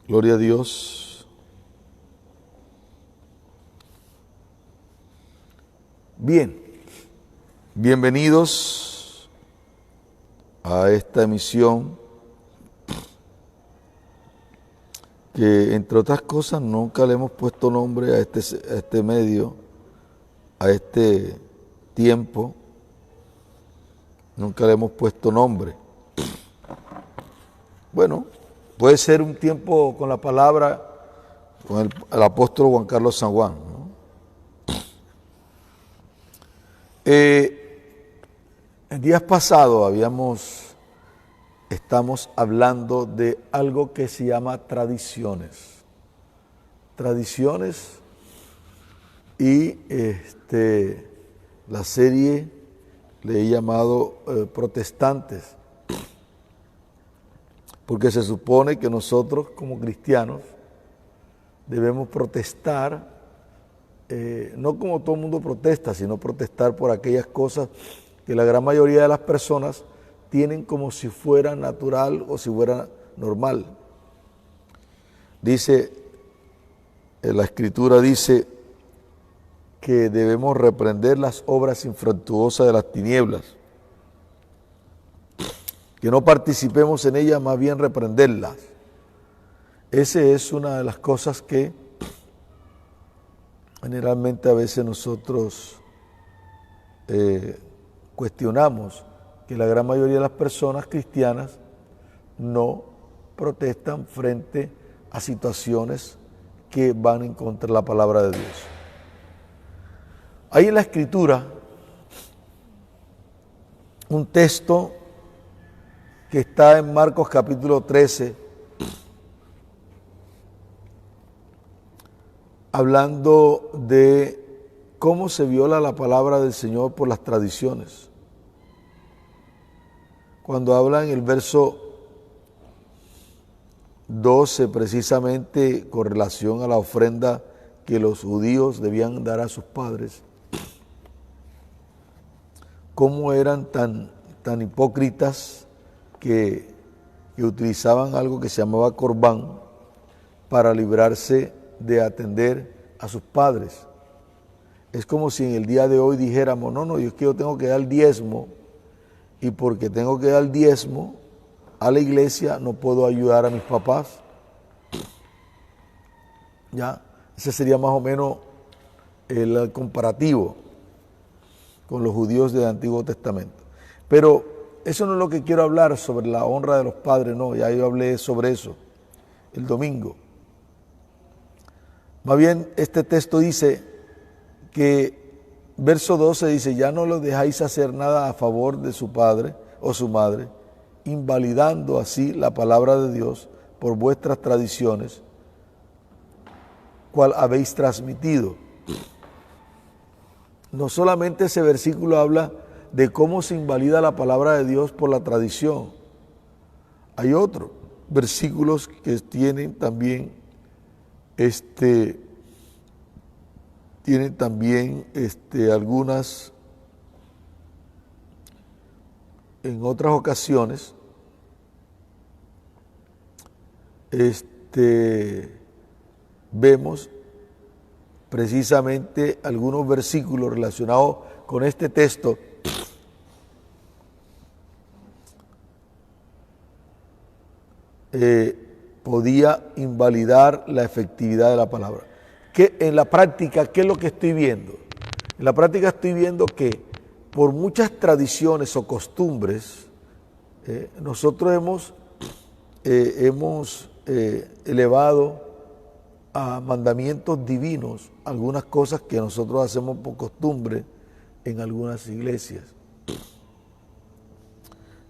Gloria a Dios. Bien, bienvenidos a esta emisión que, entre otras cosas, nunca le hemos puesto nombre a este medio, a este tiempo, nunca le hemos puesto nombre. Bueno, puede ser un tiempo con la palabra, con el apóstol Juan Carlos San Juan, ¿no? En días pasados estamos hablando de algo que se llama tradiciones. Tradiciones y la serie le he llamado protestantes, porque se supone que nosotros como cristianos debemos protestar, no como todo el mundo protesta, sino protestar por aquellas cosas que la gran mayoría de las personas tienen como si fuera natural o si fuera normal. Dice, la Escritura dice que debemos reprender las obras infructuosas de las tinieblas, que no participemos en ellas, más bien reprenderlas. Esa es una de las cosas que generalmente a veces nosotros cuestionamos, que la gran mayoría de las personas cristianas no protestan frente a situaciones que van en contra de la palabra de Dios. Hay en la Escritura un texto que está en Marcos capítulo 13, hablando de cómo se viola la palabra del Señor por las tradiciones. Cuando habla en el verso 12, precisamente con relación a la ofrenda que los judíos debían dar a sus padres, cómo eran tan hipócritas que utilizaban algo que se llamaba corbán para librarse de atender a sus padres. Es como si en el día de hoy dijéramos, no, es que yo tengo que dar diezmo, y porque tengo que dar diezmo a la iglesia no puedo ayudar a mis papás. Ya, ese sería más o menos el comparativo con los judíos del Antiguo Testamento. Pero eso no es lo que quiero hablar sobre la honra de los padres, no, ya yo hablé sobre eso el domingo. Más bien, este texto dice que, verso 12 dice, ya no lo dejáis hacer nada a favor de su padre o su madre, invalidando así la palabra de Dios por vuestras tradiciones, cual habéis transmitido. No solamente ese versículo habla de cómo se invalida la palabra de Dios por la tradición. Hay otros versículos que tienen también algunas, en otras ocasiones, vemos precisamente algunos versículos relacionados con este texto podía invalidar la efectividad de la palabra. Que en la práctica, ¿qué es lo que estoy viendo? En la práctica estoy viendo que por muchas tradiciones o costumbres, nosotros hemos elevado a mandamientos divinos algunas cosas que nosotros hacemos por costumbre en algunas iglesias.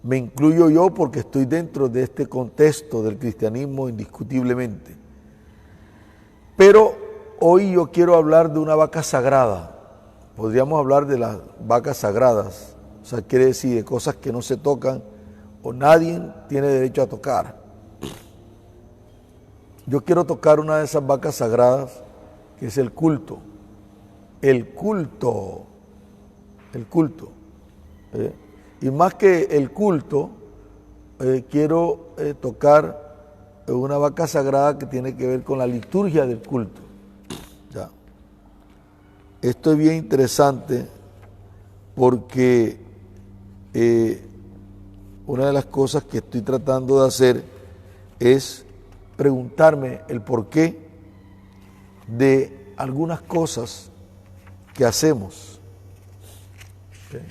Me incluyo yo porque estoy dentro de este contexto del cristianismo indiscutiblemente. Pero hoy yo quiero hablar de una vaca sagrada. Podríamos hablar de las vacas sagradas, o sea, quiere decir de cosas que no se tocan o nadie tiene derecho a tocar. Yo quiero tocar una de esas vacas sagradas, que es el culto. El culto. Y más que el culto, quiero tocar una vaca sagrada que tiene que ver con la liturgia del culto. Ya. Esto es bien interesante porque una de las cosas que estoy tratando de hacer es preguntarme el porqué de algunas cosas que hacemos. ¿Okay?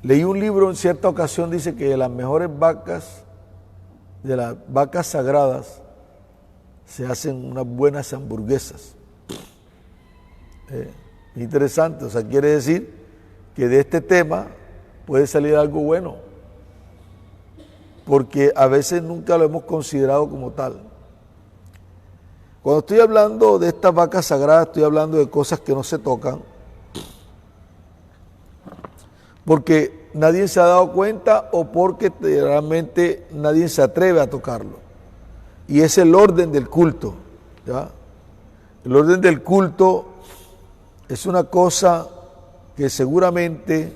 Leí un libro en cierta ocasión, dice que de las mejores vacas, de las vacas sagradas, se hacen unas buenas hamburguesas. Interesante, o sea, quiere decir que de este tema puede salir algo bueno, porque a veces nunca lo hemos considerado como tal. Cuando estoy hablando de estas vacas sagradas, estoy hablando de cosas que no se tocan, porque nadie se ha dado cuenta o porque realmente nadie se atreve a tocarlo. Y es el orden del culto, ¿ya? El orden del culto es una cosa que seguramente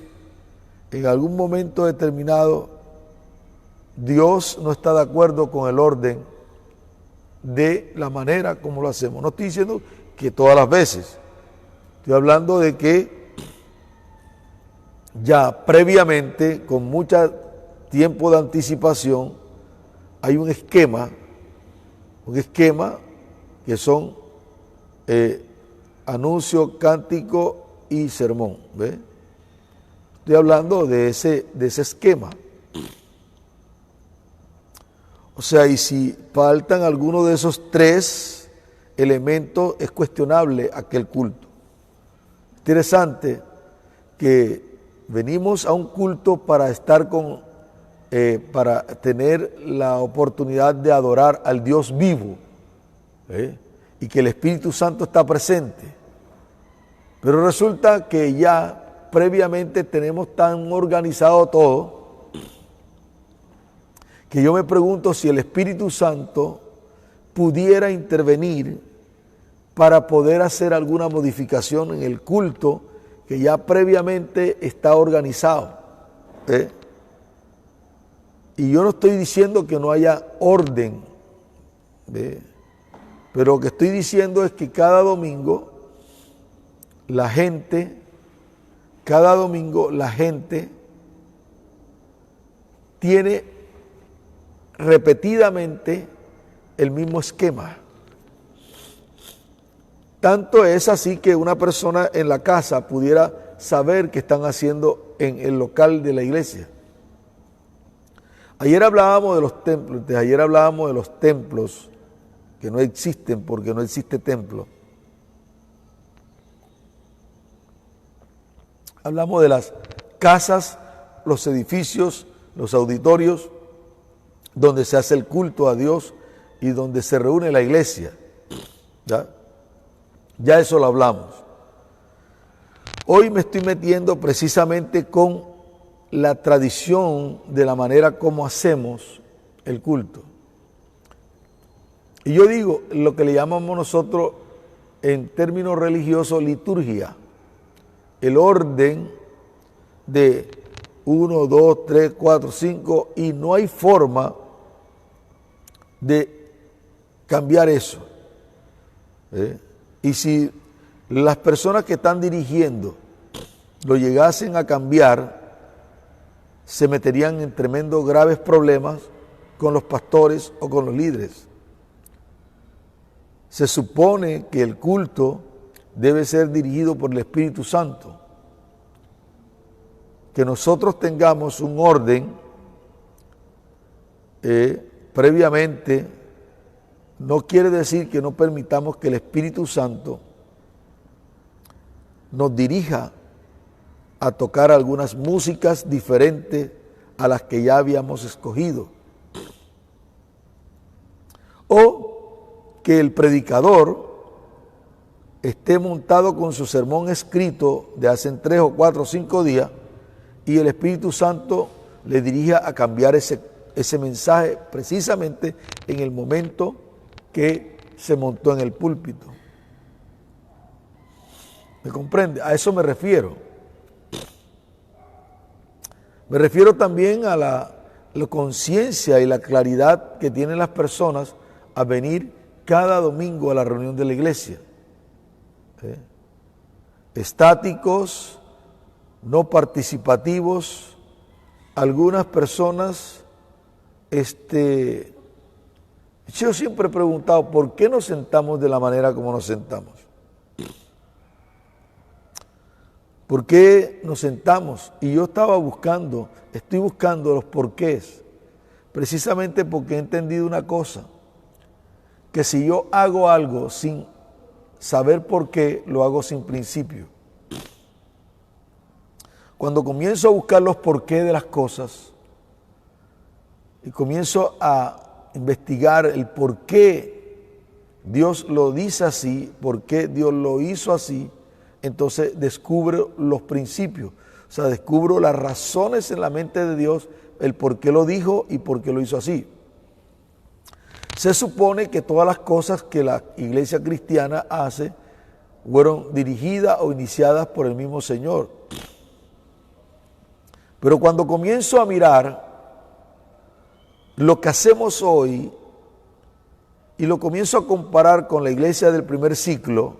en algún momento determinado Dios no está de acuerdo con el orden de la manera como lo hacemos. No estoy diciendo que todas las veces, estoy hablando de que ya previamente, con mucho tiempo de anticipación, hay un esquema que son anuncio, cántico y sermón. ¿Ve? Estoy hablando de ese esquema. O sea, y si faltan alguno de esos tres elementos, es cuestionable aquel culto. Interesante que venimos a un culto para estar para tener la oportunidad de adorar al Dios vivo, y que el Espíritu Santo está presente. Pero resulta que ya previamente tenemos tan organizado todo que yo me pregunto si el Espíritu Santo pudiera intervenir para poder hacer alguna modificación en el culto que ya previamente está organizado. Y yo no estoy diciendo que no haya orden, pero lo que estoy diciendo es que cada domingo la gente tiene repetidamente el mismo esquema. Tanto es así que una persona en la casa pudiera saber qué están haciendo en el local de la iglesia. Ayer hablábamos de los templos, que no existen porque no existe templo. Hablamos de las casas, los edificios, los auditorios, donde se hace el culto a Dios y donde se reúne la iglesia. Ya eso lo hablamos. Hoy me estoy metiendo precisamente con la tradición de la manera como hacemos el culto. Y yo digo lo que le llamamos nosotros en términos religiosos liturgia. El orden de 1, 2, 3, 4, 5 y no hay forma de cambiar eso. Y si las personas que están dirigiendo lo llegasen a cambiar, se meterían en tremendos graves problemas con los pastores o con los líderes. Se supone que el culto debe ser dirigido por el Espíritu Santo. Que nosotros tengamos un orden previamente no quiere decir que no permitamos que el Espíritu Santo nos dirija a tocar algunas músicas diferentes a las que ya habíamos escogido. O que el predicador esté montado con su sermón escrito de hace 3 o 4 o 5 días y el Espíritu Santo le dirija a cambiar ese mensaje precisamente en el momento que se montó en el púlpito. ¿Me comprende? A eso me refiero. Me refiero también a conciencia y la claridad que tienen las personas a venir cada domingo a la reunión de la iglesia. Estáticos, no participativos, algunas personas, yo siempre he preguntado, ¿por qué nos sentamos de la manera como nos sentamos? ¿Por qué nos sentamos? Y yo estoy buscando los porqués, precisamente porque he entendido una cosa, que si yo hago algo sin saber por qué, lo hago sin principio. Cuando comienzo a buscar los porqués de las cosas y comienzo a investigar el por qué Dios lo dice así, por qué Dios lo hizo así, entonces descubro los principios, o sea, descubro las razones en la mente de Dios, el por qué lo dijo y por qué lo hizo así. Se supone que todas las cosas que la iglesia cristiana hace fueron dirigidas o iniciadas por el mismo Señor. Pero cuando comienzo a mirar lo que hacemos hoy y lo comienzo a comparar con la iglesia del primer siglo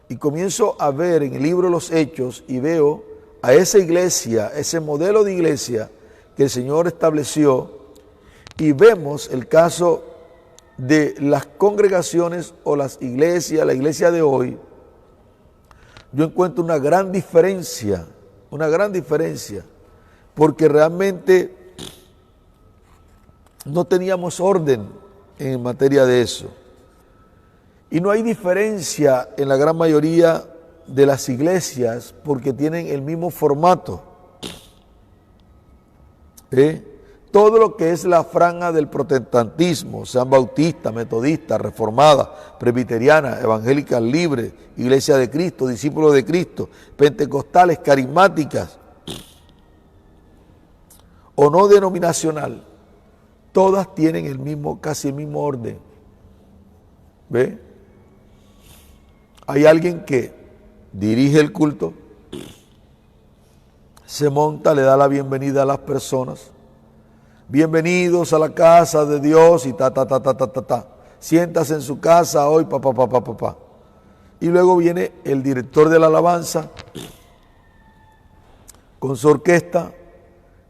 y comienzo a ver en el libro de los Hechos y veo a esa iglesia, ese modelo de iglesia que el Señor estableció, y vemos el caso de las congregaciones o las iglesias, la iglesia de hoy, yo encuentro una gran diferencia, porque realmente no teníamos orden en materia de eso. Y no hay diferencia en la gran mayoría de las iglesias porque tienen el mismo formato. Todo lo que es la franja del protestantismo, sean bautistas, metodistas, reformadas, presbiterianas, evangélicas libres, iglesia de Cristo, discípulos de Cristo, pentecostales, carismáticas o no denominacional, todas tienen casi el mismo orden. ¿Ve? Hay alguien que dirige el culto, se monta, le da la bienvenida a las personas. Bienvenidos a la casa de Dios y siéntase en su casa hoy, Y luego viene el director de la alabanza con su orquesta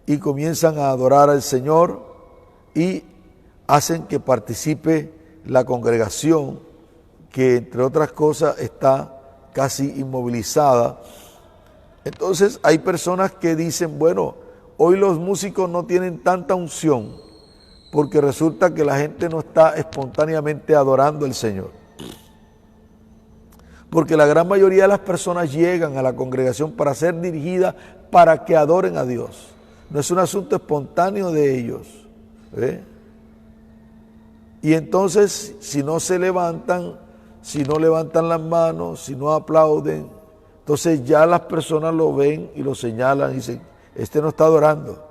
y comienzan a adorar al Señor y hacen que participe la congregación, que entre otras cosas está casi inmovilizada. Entonces hay personas que dicen, bueno, hoy los músicos no tienen tanta unción porque resulta que la gente no está espontáneamente adorando al Señor. Porque la gran mayoría de las personas llegan a la congregación para ser dirigidas para que adoren a Dios. No es un asunto espontáneo de ellos. Y entonces, si no se levantan, si no levantan las manos, si no aplauden, entonces ya las personas lo ven y lo señalan y dicen, este no está adorando.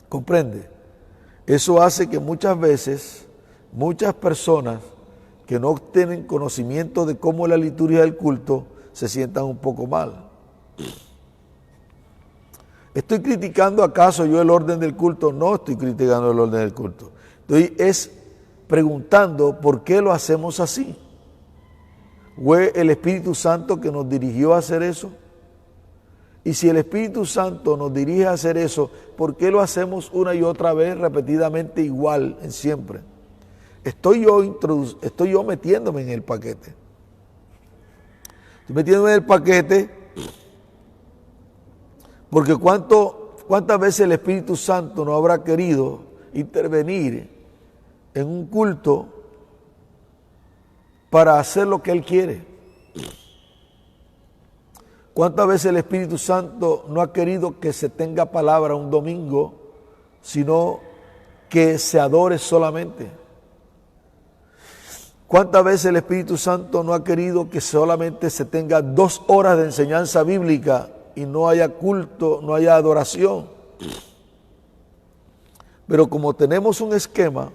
¿Comprende? Eso hace que muchas veces, muchas personas que no tienen conocimiento de cómo es la liturgia del culto, se sientan un poco mal. ¿Estoy criticando acaso yo el orden del culto? No estoy criticando el orden del culto. Estoy preguntando por qué lo hacemos así. ¿Fue el Espíritu Santo que nos dirigió a hacer eso? Y si el Espíritu Santo nos dirige a hacer eso, ¿por qué lo hacemos una y otra vez repetidamente igual en siempre? Estoy yo metiéndome en el paquete. Estoy metiéndome en el paquete porque ¿cuántas veces el Espíritu Santo no habrá querido intervenir en un culto para hacer lo que Él quiere? ¿Cuántas veces el Espíritu Santo no ha querido que se tenga palabra un domingo, sino que se adore solamente? ¿Cuántas veces el Espíritu Santo no ha querido que solamente se tenga 2 horas de enseñanza bíblica y no haya culto, no haya adoración? Pero como tenemos un esquema,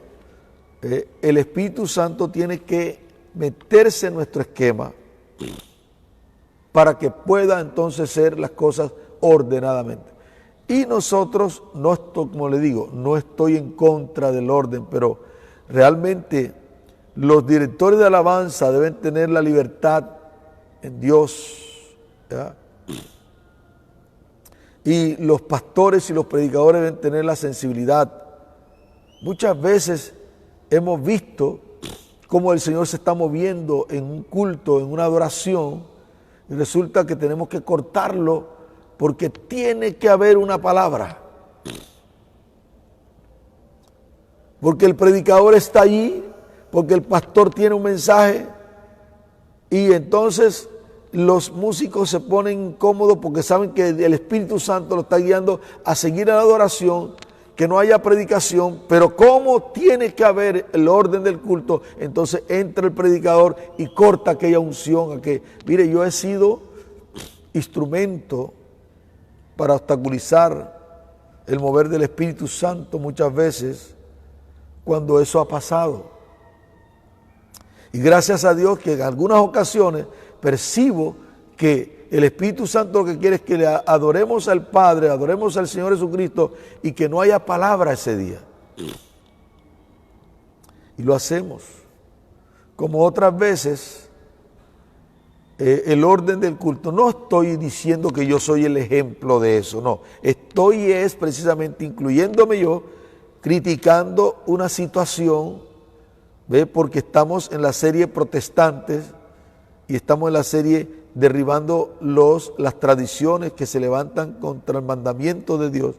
el Espíritu Santo tiene que meterse en nuestro esquema para que pueda entonces ser las cosas ordenadamente. Y nosotros, no estoy, como le digo, no estoy en contra del orden, pero realmente los directores de alabanza deben tener la libertad en Dios, ¿ya? Y los pastores y los predicadores deben tener la sensibilidad. Muchas veces hemos visto cómo el Señor se está moviendo en un culto, en una adoración, y resulta que tenemos que cortarlo porque tiene que haber una palabra. Porque el predicador está allí, porque el pastor tiene un mensaje, y entonces los músicos se ponen incómodos porque saben que el Espíritu Santo lo está guiando a seguir en la adoración, que no haya predicación, pero como tiene que haber el orden del culto, entonces entra el predicador y corta aquella unción. Mire, yo he sido instrumento para obstaculizar el mover del Espíritu Santo muchas veces cuando eso ha pasado. Y gracias a Dios que en algunas ocasiones percibo que el Espíritu Santo lo que quiere es que le adoremos al Padre, adoremos al Señor Jesucristo y que no haya palabra ese día. Y lo hacemos. Como otras veces, el orden del culto. No estoy diciendo que yo soy el ejemplo de eso, no. Estoy precisamente incluyéndome yo, criticando una situación, ¿ve? Porque estamos en la serie Protestantes y estamos en la serie derribando las tradiciones que se levantan contra el mandamiento de Dios.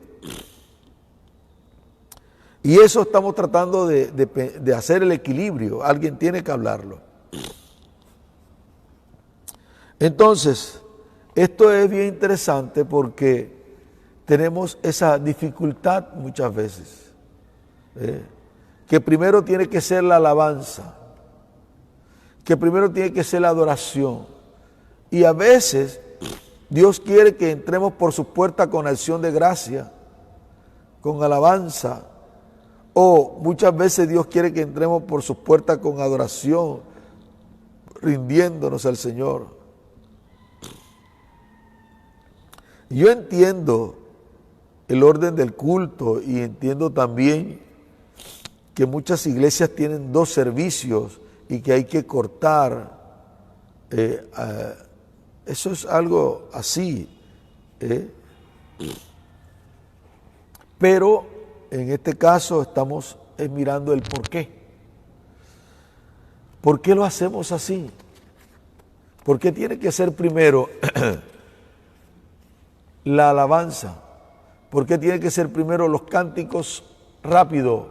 Y eso estamos tratando de hacer el equilibrio. Alguien tiene que hablarlo. Entonces, esto es bien interesante porque tenemos esa dificultad muchas veces. Que primero tiene que ser la alabanza, que primero tiene que ser la adoración. Y a veces Dios quiere que entremos por su puerta con acción de gracia, con alabanza, o muchas veces Dios quiere que entremos por sus puertas con adoración, rindiéndonos al Señor. Yo entiendo el orden del culto y entiendo también que muchas iglesias tienen 2 servicios y que hay que cortar. Eso es algo así. Pero en este caso estamos mirando el por qué. ¿Por qué lo hacemos así? ¿Por qué tiene que ser primero la alabanza? ¿Por qué tiene que ser primero los cánticos rápidos?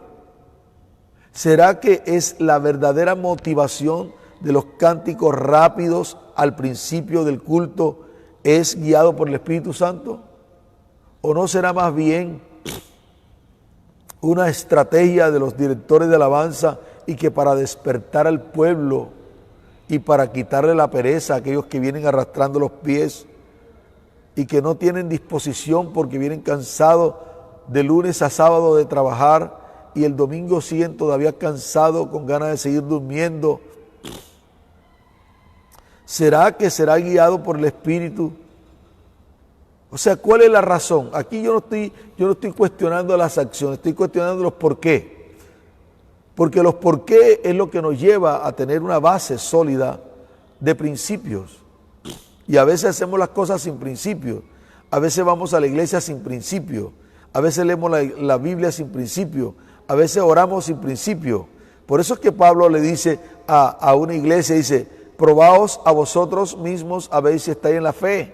¿Será que es la verdadera motivación de los cánticos rápidos al principio del culto es guiado por el Espíritu Santo? ¿O no será más bien una estrategia de los directores de alabanza y que para despertar al pueblo y para quitarle la pereza a aquellos que vienen arrastrando los pies y que no tienen disposición porque vienen cansados de lunes a sábado de trabajar y el domingo siguen todavía cansados con ganas de seguir durmiendo? ¿Será que será guiado por el Espíritu? O sea, ¿cuál es la razón? Aquí yo no estoy cuestionando las acciones, estoy cuestionando los por qué. Porque los por qué es lo que nos lleva a tener una base sólida de principios. Y a veces hacemos las cosas sin principios. A veces vamos a la iglesia sin principios. A veces leemos la Biblia sin principios. A veces oramos sin principios. Por eso es que Pablo le dice a una iglesia, dice, probaos a vosotros mismos a ver si estáis en la fe.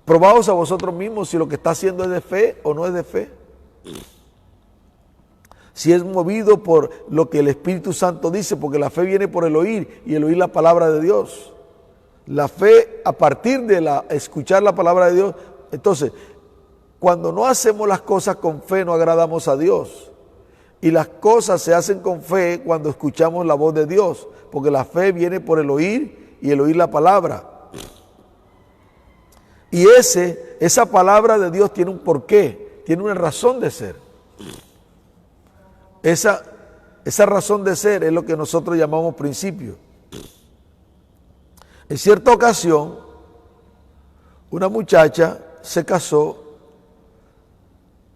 Probaos a vosotros mismos si lo que está haciendo es de fe o no es de fe. Si es movido por lo que el Espíritu Santo dice, porque la fe viene por el oír y el oír la palabra de Dios. La fe a partir de escuchar la palabra de Dios. Entonces, cuando no hacemos las cosas con fe no agradamos a Dios. Y las cosas se hacen con fe cuando escuchamos la voz de Dios, porque la fe viene por el oír y el oír la palabra. Y esa palabra de Dios tiene un porqué, tiene una razón de ser. Esa razón de ser es lo que nosotros llamamos principio. En cierta ocasión, una muchacha se casó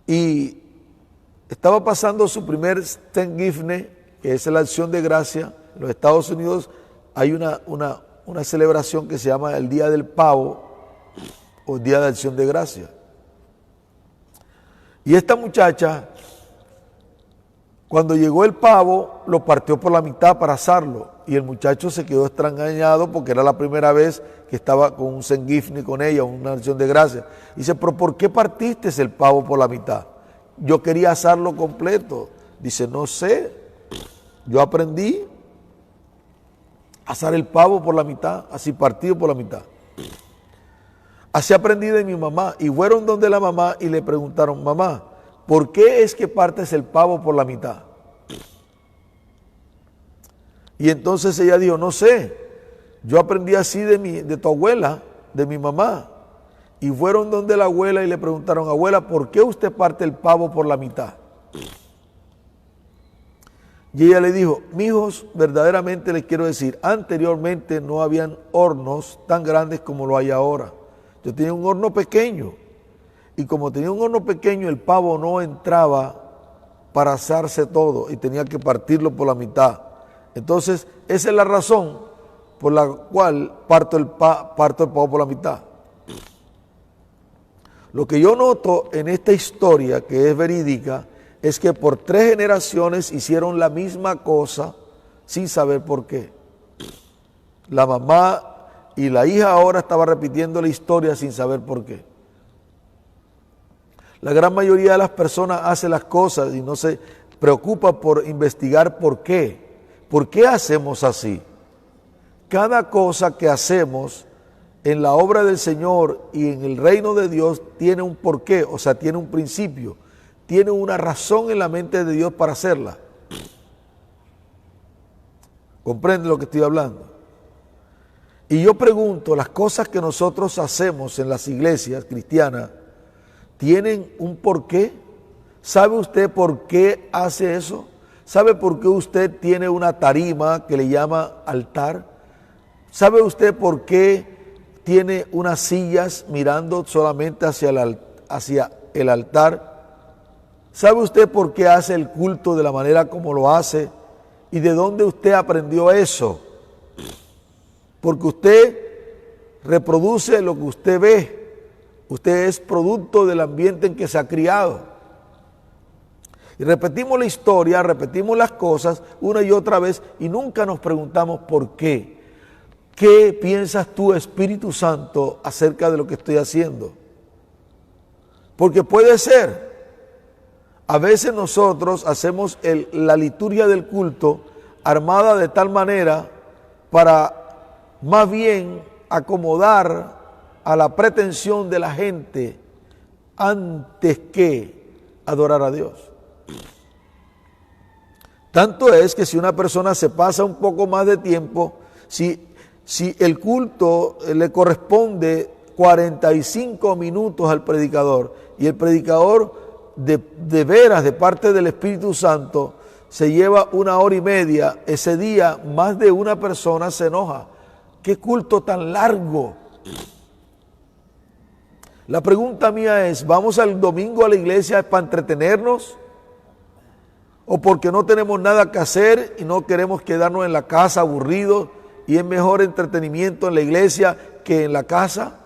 y estaba pasando su primer Thanksgiving, que es la acción de gracia. En los Estados Unidos hay una celebración que se llama el Día del Pavo o Día de Acción de Gracia. Y esta muchacha, cuando llegó el pavo, lo partió por la mitad para asarlo. Y el muchacho se quedó extrañado porque era la primera vez que estaba con un Thanksgiving con ella, una acción de gracia. Dice, pero ¿por qué partiste el pavo por la mitad? Yo quería asarlo completo. Dice, no sé, yo aprendí a asar el pavo por la mitad, así partido por la mitad. Así aprendí de mi mamá. Y fueron donde la mamá y le preguntaron, mamá, ¿por qué es que partes el pavo por la mitad? Y entonces ella dijo, no sé, yo aprendí así de tu abuela, de mi mamá. Y fueron donde la abuela y le preguntaron, abuela, ¿por qué usted parte el pavo por la mitad? Y ella le dijo, mijos, verdaderamente les quiero decir, anteriormente no habían hornos tan grandes como lo hay ahora. Yo tenía un horno pequeño, y como tenía un horno pequeño, el pavo no entraba para asarse todo, y tenía que partirlo por la mitad. Entonces, esa es la razón por la cual parto el pavo por la mitad. Lo que yo noto en esta historia, que es verídica, es que por 3 generaciones hicieron la misma cosa sin saber por qué. La mamá y la hija ahora estaba repitiendo la historia sin saber por qué. La gran mayoría de las personas hace las cosas y no se preocupa por investigar por qué. ¿Por qué hacemos así? Cada cosa que hacemos en la obra del Señor y en el reino de Dios tiene un porqué, o sea, tiene un principio, tiene una razón en la mente de Dios para hacerla. ¿Comprende lo que estoy hablando? Y yo pregunto, las cosas que nosotros hacemos en las iglesias cristianas, ¿tienen un porqué? ¿Sabe usted por qué hace eso? ¿Sabe por qué usted tiene una tarima que le llama altar? ¿Sabe usted por qué tiene unas sillas mirando solamente hacia el altar? ¿Sabe usted por qué hace el culto de la manera como lo hace? ¿Y de dónde usted aprendió eso? Porque usted reproduce lo que usted ve. Usted es producto del ambiente en que se ha criado. Y repetimos la historia, repetimos las cosas una y otra vez y nunca nos preguntamos por qué. ¿Qué piensas tú, Espíritu Santo, acerca de lo que estoy haciendo? Porque puede ser, a veces nosotros hacemos la liturgia del culto armada de tal manera para más bien acomodar a la pretensión de la gente antes que adorar a Dios. Tanto es que si una persona se pasa un poco más de tiempo, si el culto le corresponde 45 minutos al predicador y el predicador de veras de parte del Espíritu Santo se lleva 1 hora y media, ese día más de una persona se enoja. ¿Qué culto tan largo? La pregunta mía es, ¿vamos al domingo a la iglesia para entretenernos? ¿O porque no tenemos nada que hacer y no queremos quedarnos en la casa aburridos y es mejor entretenimiento en la iglesia que en la casa?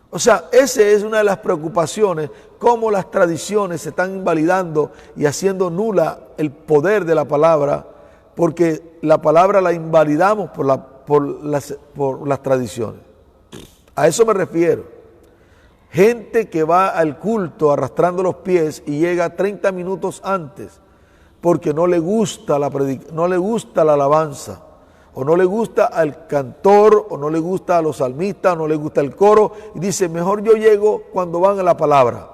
O sea, esa es una de las preocupaciones, cómo las tradiciones se están invalidando y haciendo nula el poder de la palabra, porque la palabra la invalidamos por las tradiciones. A eso me refiero. Gente que va al culto arrastrando los pies y llega 30 minutos antes porque no le gusta no le gusta la alabanza, o no le gusta al cantor, o no le gusta a los salmistas, o no le gusta el coro, y dice, mejor yo llego cuando van a la palabra.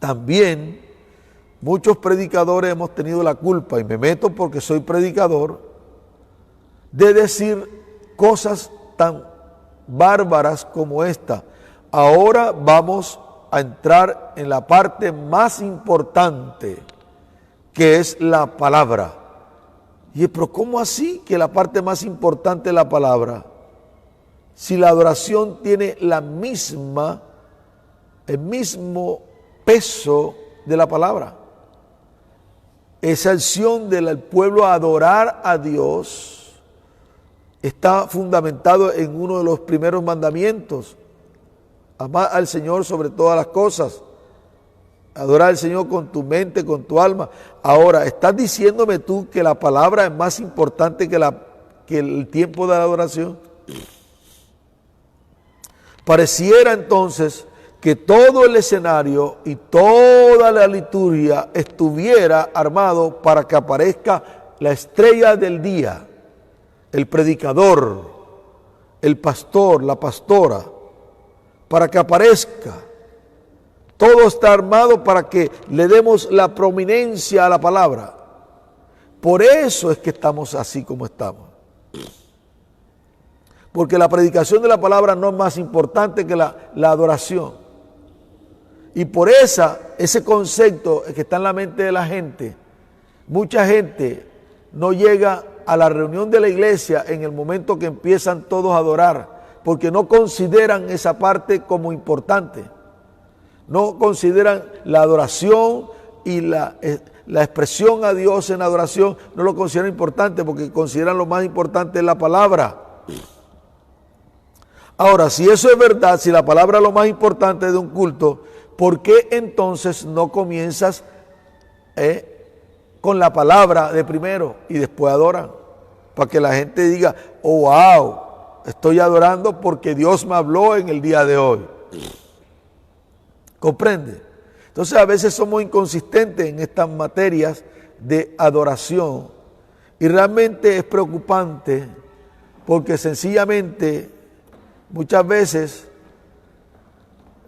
También muchos predicadores hemos tenido la culpa, y me meto porque soy predicador, de decir cosas tan bárbaras como esta. Ahora vamos a entrar en la parte más importante, que es la palabra. Y pero ¿cómo así que la parte más importante es la palabra? Si la adoración tiene la misma el mismo peso de la palabra. Esa acción del pueblo a adorar a Dios está fundamentado en uno de los primeros mandamientos. Amar al Señor sobre todas las cosas. Adorar al Señor con tu mente, con tu alma. Ahora, ¿estás diciéndome tú que la palabra es más importante que el tiempo de la adoración? Pareciera entonces que todo el escenario y toda la liturgia estuviera armado para que aparezca la estrella del día, el predicador, el pastor, la pastora, para que aparezca. Todo está armado para que le demos la prominencia a la palabra. Por eso es que estamos así como estamos. Porque la predicación de la palabra no es más importante que la adoración. Y por ese concepto que está en la mente de la gente, mucha gente no llega a la reunión de la iglesia en el momento que empiezan todos a adorar, porque no consideran esa parte como importante. No consideran la adoración y la expresión a Dios en adoración, no lo consideran importante porque consideran lo más importante es la palabra. Ahora, si eso es verdad, si la palabra es lo más importante de un culto, ¿por qué entonces no comienzas con la palabra de primero y después adoran? Para que la gente diga, oh wow, estoy adorando porque Dios me habló en el día de hoy. ¿Comprende? Entonces a veces somos inconsistentes en estas materias de adoración y realmente es preocupante porque sencillamente muchas veces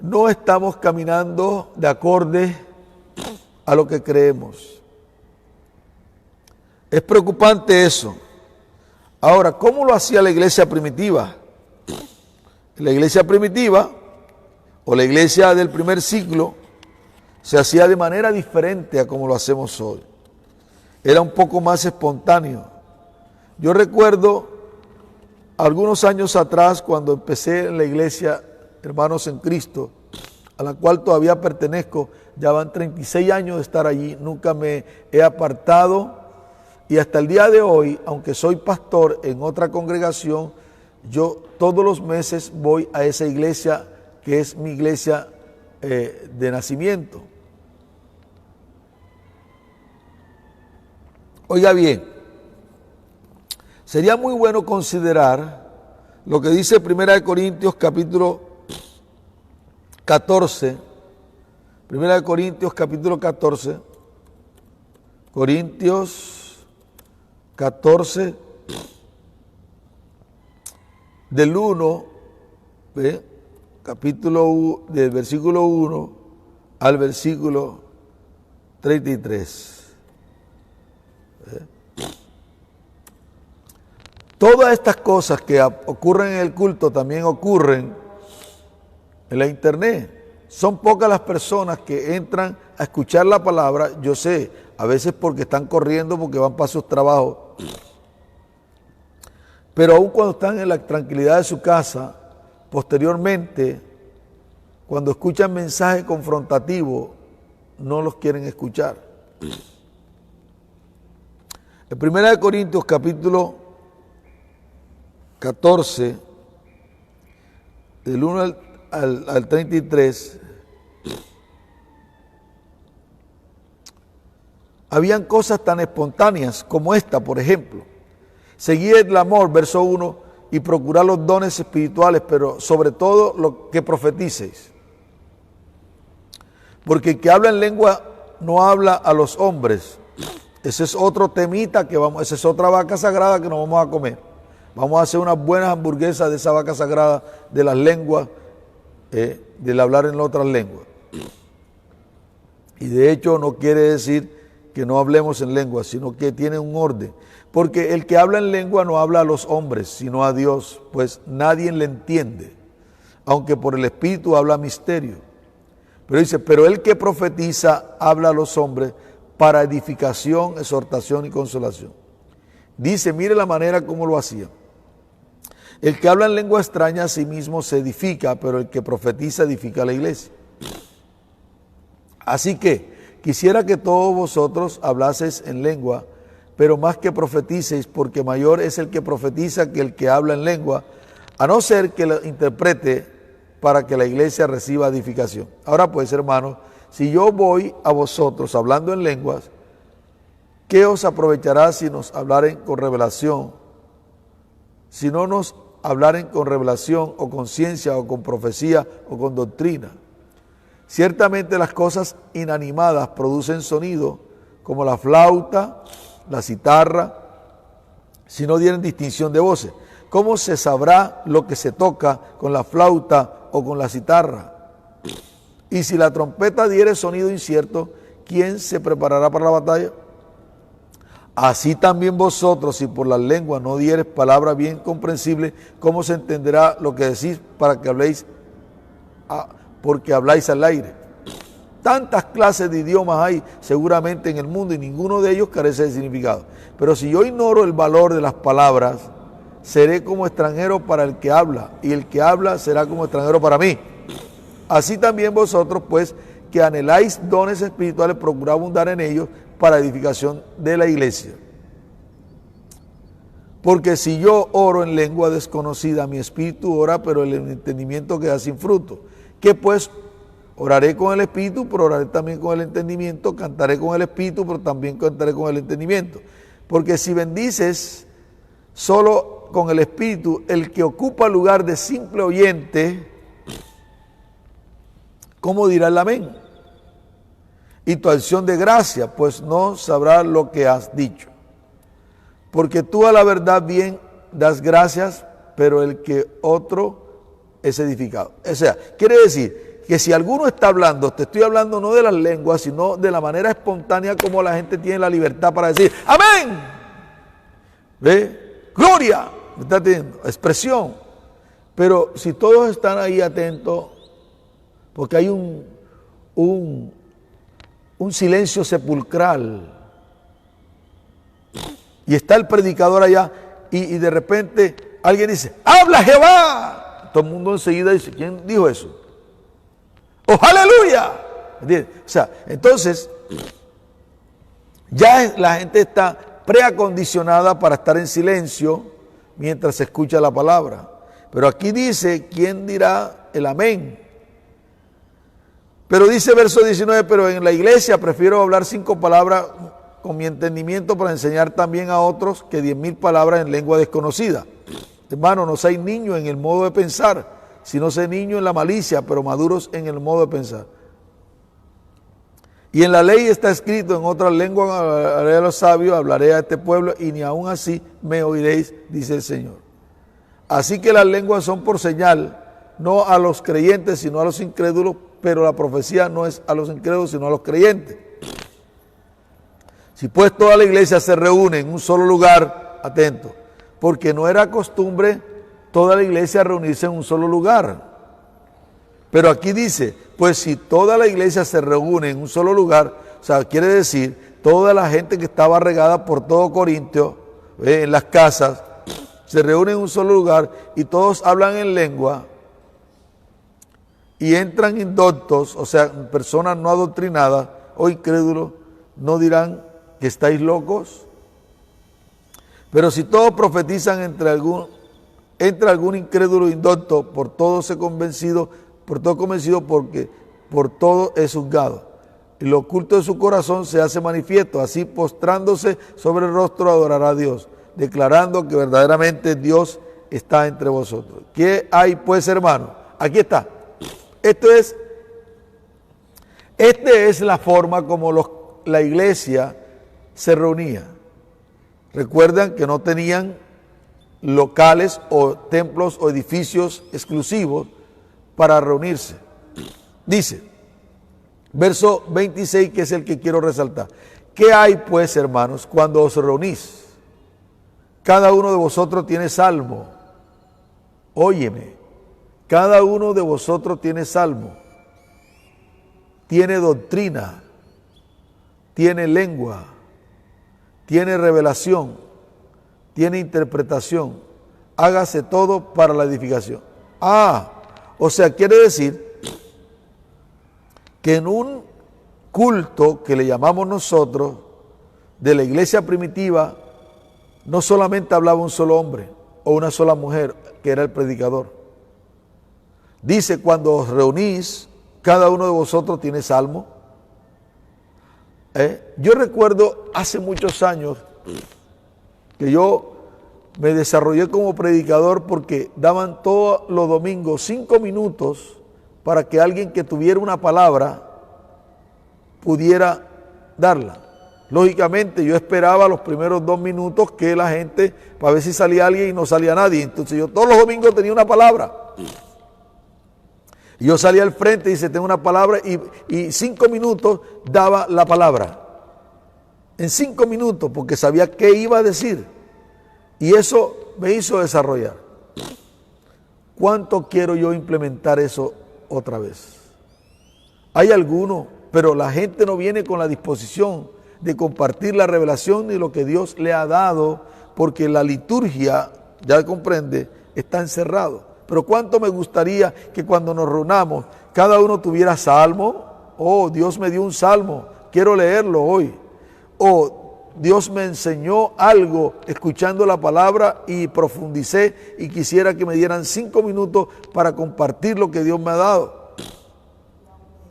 no estamos caminando de acorde a lo que creemos. Es preocupante eso. Ahora, ¿cómo lo hacía la iglesia primitiva? La iglesia primitiva o la iglesia del primer siglo se hacía de manera diferente a como lo hacemos hoy. Era un poco más espontáneo. Yo recuerdo algunos años atrás cuando empecé en la iglesia Hermanos en Cristo, a la cual todavía pertenezco, ya van 36 años de estar allí, nunca me he apartado y hasta el día de hoy, aunque soy pastor en otra congregación, yo todos los meses voy a esa iglesia que es mi iglesia de nacimiento. Oiga bien, sería muy bueno considerar lo que dice 1 Corintios capítulo 14, 1 Corintios capítulo 14, Corintios 14, del 1, del versículo 1 al versículo 33. Todas estas cosas que ocurren en el culto también ocurren en la internet. Son pocas las personas que entran a escuchar la palabra, yo sé, a veces porque están corriendo, porque van para sus trabajos. Pero aun cuando están en la tranquilidad de su casa, posteriormente, cuando escuchan mensajes confrontativos, no los quieren escuchar. En 1 Corintios capítulo 14, del 1 al 33, habían cosas tan espontáneas como esta, por ejemplo. Seguid el amor, verso 1, y procurad los dones espirituales, pero sobre todo lo que profeticéis. Porque el que habla en lengua no habla a los hombres. Ese es otro temita esa es otra vaca sagrada que nos vamos a comer. Vamos a hacer unas buenas hamburguesas de esa vaca sagrada de las lenguas, del hablar en otras lenguas. Y de hecho no quiere decir que no hablemos en lengua, sino que tiene un orden. Porque el que habla en lengua no habla a los hombres, sino a Dios, pues nadie le entiende, aunque por el Espíritu habla misterio. Pero dice, pero el que profetiza habla a los hombres para edificación, exhortación y consolación. Dice, mire la manera como lo hacía. El que habla en lengua extraña a sí mismo se edifica, pero el que profetiza edifica a la iglesia. Así que quisiera que todos vosotros hablaseis en lengua, pero más que profeticeis, porque mayor es el que profetiza que el que habla en lengua, a no ser que lo interprete para que la iglesia reciba edificación. Ahora pues, hermanos, si yo voy a vosotros hablando en lenguas, ¿qué os aprovechará si nos hablaren con revelación? Si no nos hablaren con revelación o con ciencia o con profecía o con doctrina. Ciertamente las cosas inanimadas producen sonido, como la flauta, la citarra, si no dieren distinción de voces. ¿Cómo se sabrá lo que se toca con la flauta o con la citarra? Y si la trompeta diere sonido incierto, ¿quién se preparará para la batalla? Así también vosotros, si por las lenguas no dieres palabra bien comprensible, ¿cómo se entenderá lo que decís para que habléis, porque habláis al aire? Tantas clases de idiomas hay seguramente en el mundo y ninguno de ellos carece de significado. Pero si yo ignoro el valor de las palabras, seré como extranjero para el que habla, y el que habla será como extranjero para mí. Así también vosotros, pues, que anheláis dones espirituales, procurad abundar en ellos para edificación de la iglesia. Porque si yo oro en lengua desconocida, mi espíritu ora, pero el entendimiento queda sin fruto. ¿Qué pues? Oraré con el espíritu, pero oraré también con el entendimiento, cantaré con el espíritu, pero también cantaré con el entendimiento. Porque si bendices solo con el espíritu, el que ocupa el lugar de simple oyente, ¿cómo dirá el amén? Y tu acción de gracia, pues no sabrá lo que has dicho. Porque tú a la verdad bien das gracias, pero el que otro es edificado. O sea, quiere decir que si alguno está hablando, te estoy hablando no de las lenguas, sino de la manera espontánea como la gente tiene la libertad para decir amén. ¿Ve? Gloria. ¿Me está teniendo? Expresión. Pero si todos están ahí atentos, porque hay un silencio sepulcral, y está el predicador allá, y de repente alguien dice, ¡habla Jehová! Todo el mundo enseguida dice, ¿quién dijo eso? ¡Oh, aleluya! ¿Entiendes? O sea, entonces, ya la gente está preacondicionada para estar en silencio mientras se escucha la palabra. Pero aquí dice, ¿quién dirá el amén? Pero dice verso 19, pero en la iglesia prefiero hablar 5 palabras con mi entendimiento para enseñar también a otros que 10,000 palabras en lengua desconocida. Hermano, no seáis niños en el modo de pensar, sino sé niños en la malicia, pero maduros en el modo de pensar. Y en la ley está escrito, en otras lenguas hablaré a los sabios, hablaré a este pueblo, y ni aun así me oiréis, dice el Señor. Así que las lenguas son por señal, no a los creyentes, sino a los incrédulos, pero la profecía no es a los incrédulos, sino a los creyentes. Si pues toda la iglesia se reúne en un solo lugar, atento, porque no era costumbre toda la iglesia reunirse en un solo lugar. Pero aquí dice, pues si toda la iglesia se reúne en un solo lugar, o sea, quiere decir, toda la gente que estaba regada por todo Corintio, en las casas, se reúne en un solo lugar y todos hablan en lengua y entran indoctos, o sea, personas no adoctrinadas o incrédulos, no dirán que estáis locos. Pero si todos profetizan entra algún incrédulo indocto, por todo convencido, porque por todo es juzgado. Y lo oculto de su corazón se hace manifiesto, así postrándose sobre el rostro adorará a Dios, declarando que verdaderamente Dios está entre vosotros. ¿Qué hay pues, hermano? Aquí está. Esta es la forma como la iglesia se reunía. Recuerdan que no tenían locales o templos o edificios exclusivos para reunirse. Dice, verso 26, que es el que quiero resaltar. ¿Qué hay pues, hermanos, cuando os reunís? Cada uno de vosotros tiene salmo. Óyeme, cada uno de vosotros tiene salmo, tiene doctrina, tiene lengua, tiene revelación, tiene interpretación. Hágase todo para la edificación. O sea, quiere decir que en un culto que le llamamos nosotros, de la iglesia primitiva, no solamente hablaba un solo hombre o una sola mujer, que era el predicador. Dice, cuando os reunís, cada uno de vosotros tiene salmo. Yo recuerdo hace muchos años que yo me desarrollé como predicador porque daban todos los domingos 5 minutos para que alguien que tuviera una palabra pudiera darla. Lógicamente yo esperaba los primeros 2 minutos que la gente, para ver si salía alguien y no salía nadie. Entonces yo todos los domingos tenía una palabra. Y yo salía al frente y dice, tengo una palabra, y 5 minutos daba la palabra. En 5 minutos, porque sabía qué iba a decir. Y eso me hizo desarrollar. ¿Cuánto quiero yo implementar eso otra vez? Hay algunos, pero la gente no viene con la disposición de compartir la revelación ni lo que Dios le ha dado, porque la liturgia, ya comprende, está encerrado. Pero cuánto me gustaría que cuando nos reunamos, cada uno tuviera salmo. Oh, Dios me dio un salmo, quiero leerlo hoy. Oh, Dios me enseñó algo escuchando la palabra y profundicé y quisiera que me dieran 5 minutos para compartir lo que Dios me ha dado.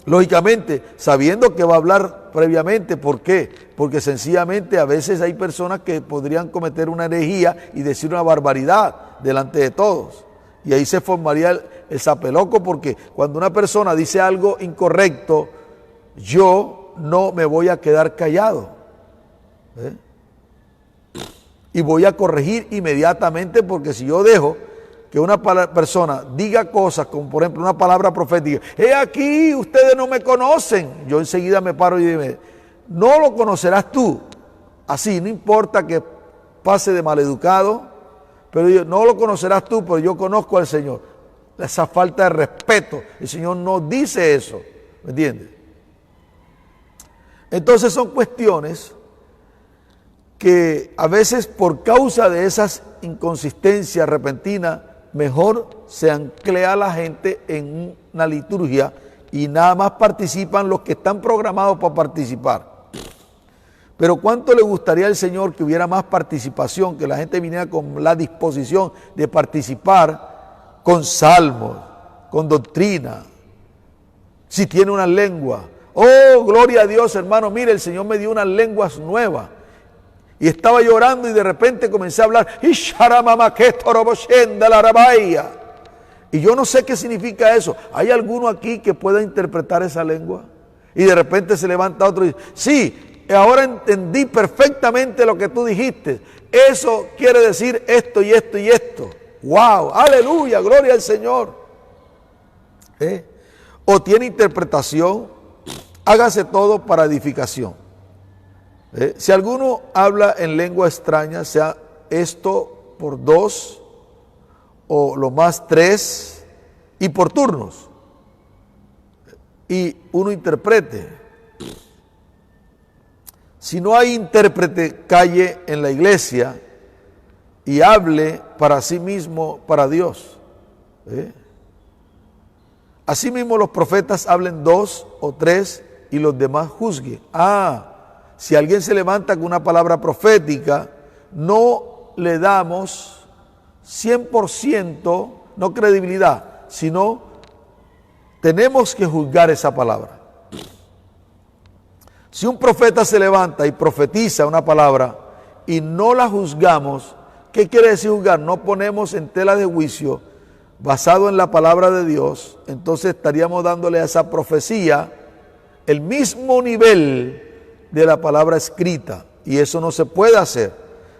Lógicamente, sabiendo que va a hablar previamente. ¿Por qué? Porque sencillamente a veces hay personas que podrían cometer una herejía y decir una barbaridad delante de todos. Y ahí se formaría el zapeloco, porque cuando una persona dice algo incorrecto, yo no me voy a quedar callado. Y voy a corregir inmediatamente, porque si yo dejo que una persona diga cosas como por ejemplo una palabra profética, he aquí, ustedes no me conocen, yo enseguida me paro y digo, no lo conocerás tú. Así, no importa que pase de maleducado, pero yo, no lo conocerás tú, pero yo conozco al Señor. Esa falta de respeto, el Señor no dice eso, ¿me entiendes? Entonces son cuestiones que a veces por causa de esas inconsistencias repentinas, mejor se anclea a la gente en una liturgia y nada más participan los que están programados para participar. Pero ¿cuánto le gustaría al Señor que hubiera más participación, que la gente viniera con la disposición de participar con salmos, con doctrina, si tiene una lengua? Oh, gloria a Dios, hermano, mire, el Señor me dio unas lenguas nuevas. Y estaba llorando y de repente comencé a hablar. Y yo no sé qué significa eso. ¿Hay alguno aquí que pueda interpretar esa lengua? Y de repente se levanta otro y dice, sí, ahora entendí perfectamente lo que tú dijiste. Eso quiere decir esto y esto y esto. ¡Wow! ¡Aleluya! ¡Gloria al Señor! O tiene interpretación, hágase todo para edificación. Si alguno habla en lengua extraña, sea esto por 2 o lo más 3 y por turnos. Y uno interprete. Si no hay intérprete, calle en la iglesia y hable para sí mismo, para Dios. Asimismo los profetas hablen 2 o 3 y los demás juzguen. Si alguien se levanta con una palabra profética, no le damos 100%, no credibilidad, sino tenemos que juzgar esa palabra. Si un profeta se levanta y profetiza una palabra y no la juzgamos, ¿qué quiere decir juzgar? No ponemos en tela de juicio basado en la palabra de Dios, entonces estaríamos dándole a esa profecía el mismo nivel de la palabra escrita, y eso no se puede hacer.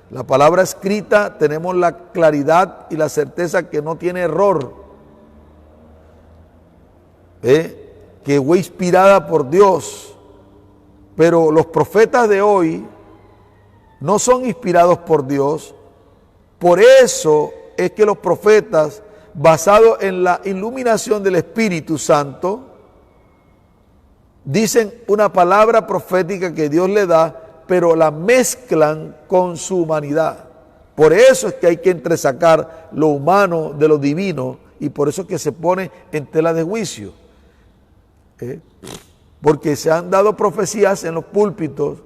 La palabra escrita tenemos la claridad y la certeza que no tiene error, que fue inspirada por Dios, pero los profetas de hoy no son inspirados por Dios. Por eso es que los profetas, basados en la iluminación del Espíritu Santo, dicen una palabra profética que Dios le da, pero la mezclan con su humanidad. Por eso es que hay que entresacar lo humano de lo divino, y por eso es que se pone en tela de juicio. porque se han dado profecías en los púlpitos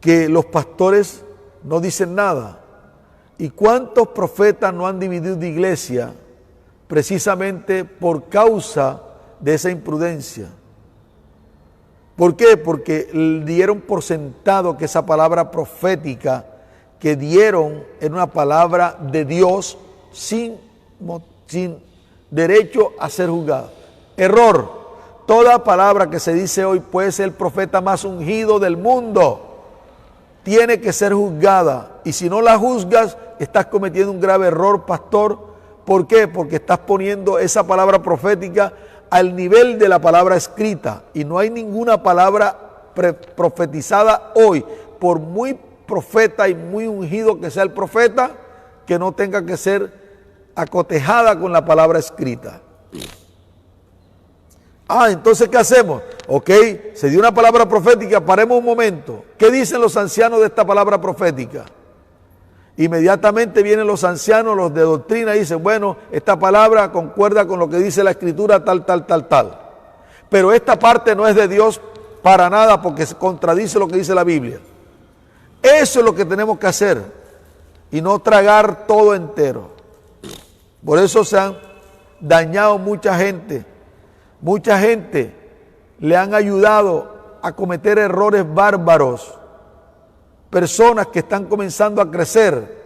que los pastores no dicen nada. ¿Y cuántos profetas no han dividido de iglesia precisamente por causa de esa imprudencia? ¿Por qué? Porque dieron por sentado que esa palabra profética que dieron era una palabra de Dios sin derecho a ser juzgada. Error. Toda palabra que se dice hoy puede ser el profeta más ungido del mundo. Tiene que ser juzgada. Y si no la juzgas, estás cometiendo un grave error, pastor. ¿Por qué? Porque estás poniendo esa palabra profética al nivel de la palabra escrita. Y no hay ninguna palabra profetizada hoy, por muy profeta y muy ungido que sea el profeta, que no tenga que ser acotejada con la palabra escrita. Entonces, ¿qué hacemos? Ok, se dio una palabra profética, paremos un momento. ¿Qué dicen los ancianos de esta palabra profética? Inmediatamente vienen los ancianos, los de doctrina, y dicen, bueno, esta palabra concuerda con lo que dice la Escritura, tal. Pero esta parte no es de Dios para nada, porque se contradice lo que dice la Biblia. Eso es lo que tenemos que hacer, y no tragar todo entero. Por eso se han dañado mucha gente. Mucha gente le han ayudado a cometer errores bárbaros. Personas que están comenzando a crecer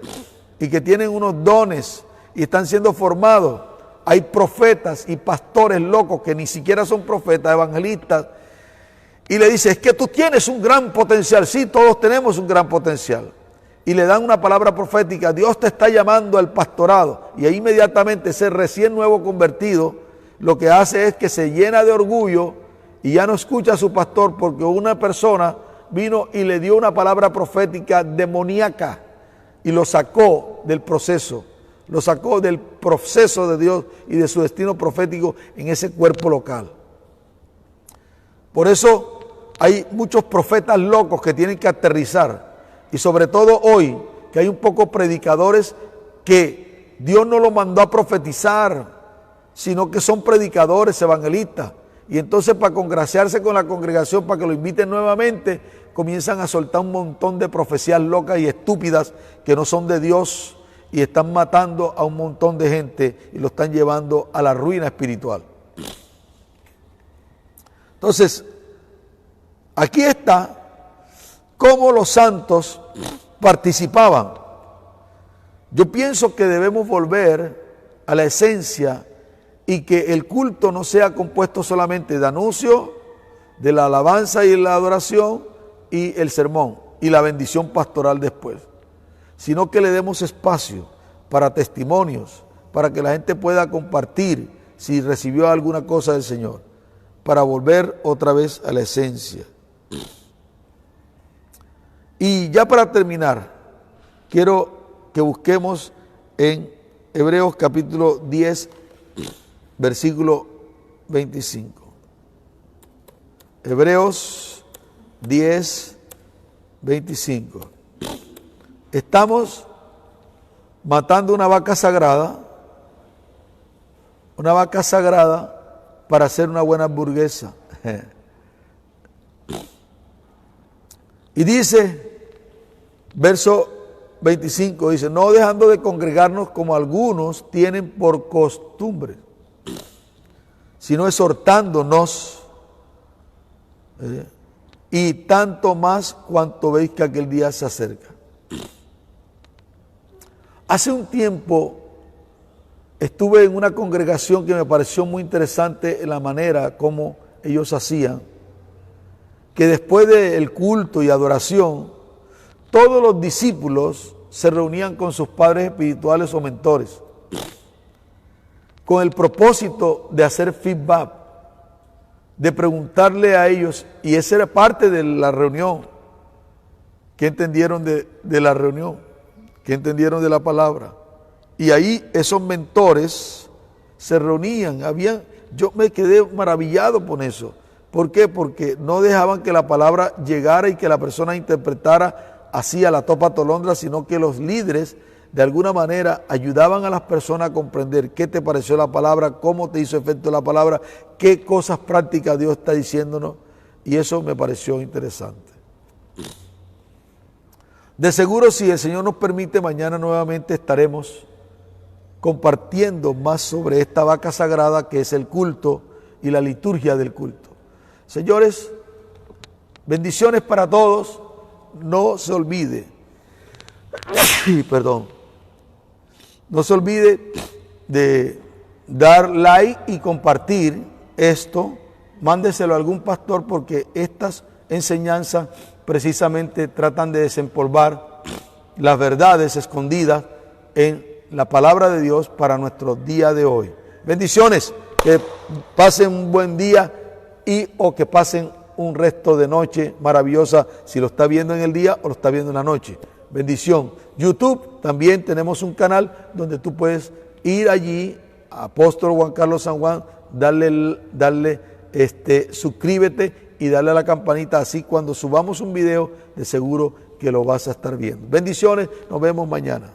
y que tienen unos dones y están siendo formados. Hay profetas y pastores locos que ni siquiera son profetas, evangelistas, y le dicen, es que tú tienes un gran potencial. Sí, todos tenemos un gran potencial. Y le dan una palabra profética, Dios te está llamando al pastorado. Y ahí inmediatamente ese recién nuevo convertido lo que hace es que se llena de orgullo y ya no escucha a su pastor, porque una persona vino y le dio una palabra profética demoníaca y lo sacó del proceso, de Dios y de su destino profético en ese cuerpo local. Por eso hay muchos profetas locos que tienen que aterrizar, y sobre todo hoy, que hay un poco predicadores que Dios no los mandó a profetizar, sino que son predicadores, evangelistas, y entonces para congraciarse con la congregación, para que lo inviten nuevamente, comienzan a soltar un montón de profecías locas y estúpidas que no son de Dios, y están matando a un montón de gente y lo están llevando a la ruina espiritual. Entonces, aquí está cómo los santos participaban. Yo pienso que debemos volver a la esencia y que el culto no sea compuesto solamente de anuncio, de la alabanza y la adoración y el sermón y la bendición pastoral después, sino que le demos espacio para testimonios, para que la gente pueda compartir si recibió alguna cosa del Señor, para volver otra vez a la esencia. Y ya para terminar, quiero que busquemos en Hebreos capítulo 10, versículo 25. Hebreos 10, 25. Estamos matando una vaca sagrada para hacer una buena hamburguesa. Y dice, verso 25, dice, no dejando de congregarnos como algunos tienen por costumbre, sino exhortándonos, y tanto más cuanto veis que aquel día se acerca. Hace un tiempo estuve en una congregación que me pareció muy interesante en la manera como ellos hacían, que después del culto y adoración, todos los discípulos se reunían con sus padres espirituales o mentores, con el propósito de hacer feedback, de preguntarle a ellos, y esa era parte de la reunión. ¿Qué entendieron de la reunión? ¿Qué entendieron de la palabra? Y ahí esos mentores se reunían, yo me quedé maravillado con eso. ¿Por qué? Porque no dejaban que la palabra llegara y que la persona interpretara así a la topa tolondra, sino que los líderes de alguna manera ayudaban a las personas a comprender qué te pareció la palabra, cómo te hizo efecto la palabra, qué cosas prácticas Dios está diciéndonos, y eso me pareció interesante. De seguro, si el Señor nos permite, mañana nuevamente estaremos compartiendo más sobre esta vaca sagrada que es el culto y la liturgia del culto. Señores, bendiciones para todos. No se olvide, no se olvide de dar like y compartir esto. Mándeselo a algún pastor, porque estas enseñanzas precisamente tratan de desempolvar las verdades escondidas en la palabra de Dios para nuestro día de hoy. Bendiciones, que pasen un buen día o que pasen un resto de noche maravillosa, si lo está viendo en el día o lo está viendo en la noche. Bendición. YouTube, también tenemos un canal donde tú puedes ir allí, Apóstol Juan Carlos San Juan, darle suscríbete y darle a la campanita, así cuando subamos un video, de seguro que lo vas a estar viendo. Bendiciones, nos vemos mañana.